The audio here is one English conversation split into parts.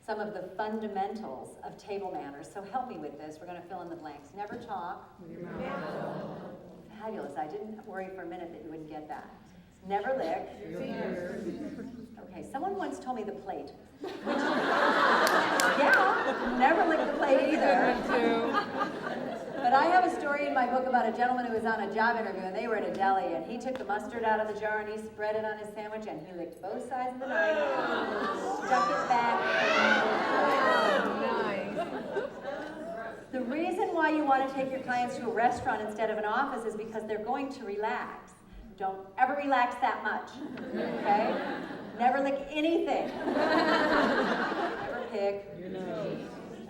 some of the fundamentals of table manners. So help me with this. We're going to fill in the blanks. Never talk. Fabulous. I didn't worry for a minute that you wouldn't get that. Never lick. Okay, someone once told me the plate. Yeah, never lick the plate either. But I have a story in my book about a gentleman who was on a job interview, and they were at a deli, and he took the mustard out of the jar and he spread it on his sandwich, and he licked both sides of the knife, stuck it back. The reason why you want to take your clients to a restaurant instead of an office is because they're going to relax. Don't ever relax that much, okay? Never lick anything. Never pick your nose.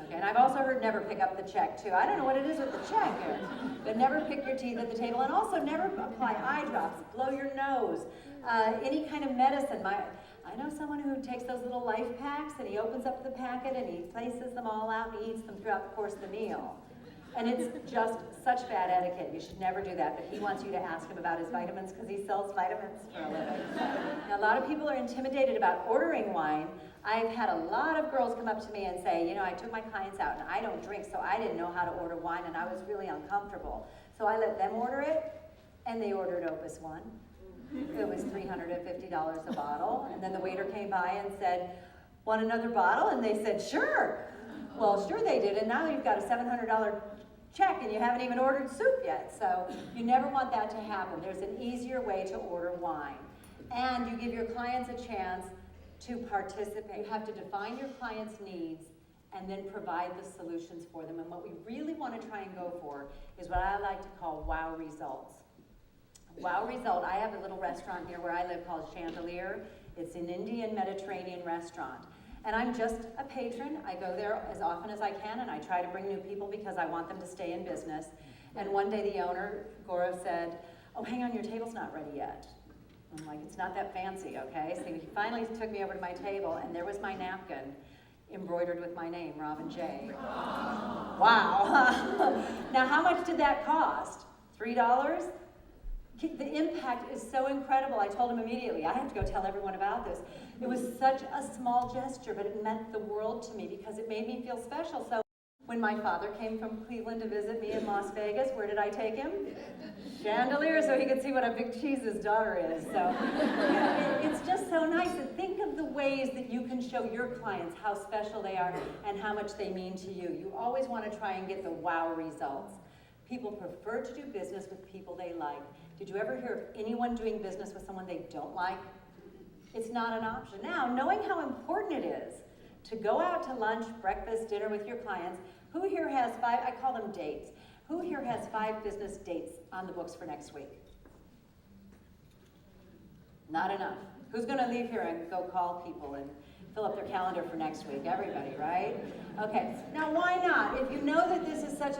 Okay, and I've also heard never pick up the check too. I don't know what it is with the check here, but never pick your teeth at the table, and also never apply eye drops, blow your nose, any kind of medicine. I know someone who takes those little life packs and he opens up the packet and he places them all out and he eats them throughout the course of the meal. And it's just such bad etiquette. You should never do that. But he wants you to ask him about his vitamins because he sells vitamins for a living. Now, a lot of people are intimidated about ordering wine. I've had a lot of girls come up to me and say, you know, I took my clients out and I don't drink, so I didn't know how to order wine and I was really uncomfortable. So I let them order it, and they ordered Opus One. It was $350 a bottle. And then the waiter came by and said, want another bottle? And they said, sure. Well, sure they did. And now you've got a $700 check and you haven't even ordered soup yet. So you never want that to happen. There's an easier way to order wine. And you give your clients a chance to participate. You have to define your clients' needs and then provide the solutions for them. And what we really want to try and go for is what I like to call wow results. Wow result, I have a little restaurant here where I live called Chandelier. It's an Indian Mediterranean restaurant. And I'm just a patron. I go there as often as I can, and I try to bring new people because I want them to stay in business. And one day the owner, Gaurav, said, oh, hang on, your table's not ready yet. I'm like, it's not that fancy, okay? So he finally took me over to my table, and there was my napkin embroidered with my name, Robin J. Wow. Now, how much did that cost? $3? The impact is so incredible. I told him immediately, I have to go tell everyone about this. It was such a small gesture, but it meant the world to me because it made me feel special. So when my father came from Cleveland to visit me in Las Vegas, where did I take him? Chandelier, so he could see what a big cheese his daughter is. So it's just so nice to think of the ways that you can show your clients how special they are and how much they mean to you. You always want to try and get the wow results. People prefer to do business with people they like. Did you ever hear of anyone doing business with someone they don't like? It's not an option. Now, knowing how important it is to go out to lunch, breakfast, dinner with your clients, who here has 5, I call them dates, who here has 5 business dates on the books for next week? Not enough. Who's going to leave here and go call people and fill up their calendar for next week? Everybody, right? Okay, now why not? If you know that this is such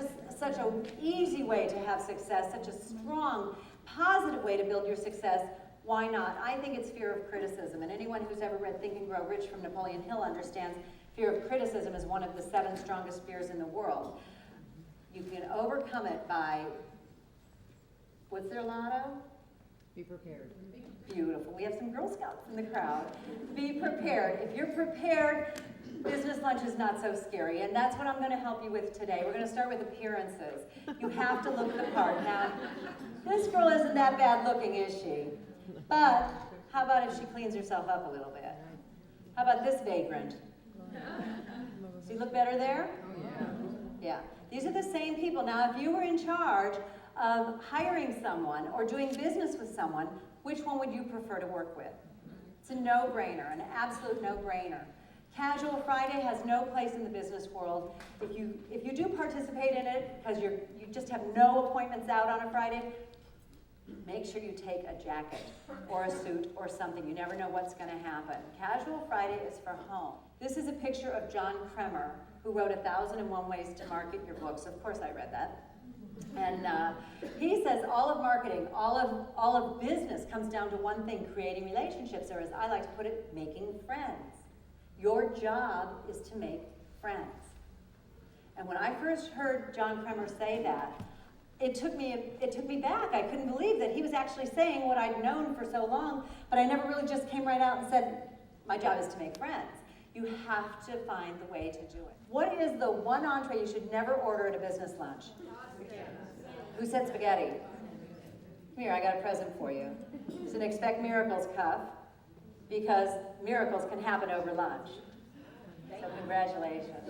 an easy way to have success, such a strong, positive way to build your success, why not? I think it's fear of criticism, and anyone who's ever read Think and Grow Rich from Napoleon Hill understands fear of criticism is one of the 7 strongest fears in the world. You can overcome it by, what's their motto? Be prepared. Beautiful. We have some Girl Scouts in the crowd. Be prepared. If you're prepared, business lunch is not so scary, and that's what I'm going to help you with today. We're going to start with appearances. You have to look the part. Now, this girl isn't that bad looking, is she? But how about if she cleans herself up a little bit? How about this vagrant? Does he look better there? Yeah. These are the same people. Now, if you were in charge of hiring someone or doing business with someone, which one would you prefer to work with? It's a no-brainer, an absolute no-brainer. Casual Friday has no place in the business world. If you do participate in it because you just have no appointments out on a Friday, make sure you take a jacket or a suit or something. You never know what's going to happen. Casual Friday is for home. This is a picture of John Kremer, who wrote 1001 Ways to Market Your Books. Of course I read that. And he says all of marketing, all of business comes down to one thing, creating relationships, or as I like to put it, making friends. Your job is to make friends. And when I first heard John Kremer say that, it took me back. I couldn't believe that he was actually saying what I'd known for so long, but I never really just came right out and said, my job is to make friends. You have to find the way to do it. What is the one entree you should never order at a business lunch? Who said spaghetti? Here, I got a present for you. It's an Expect Miracles cup, because miracles can happen over lunch. So congratulations.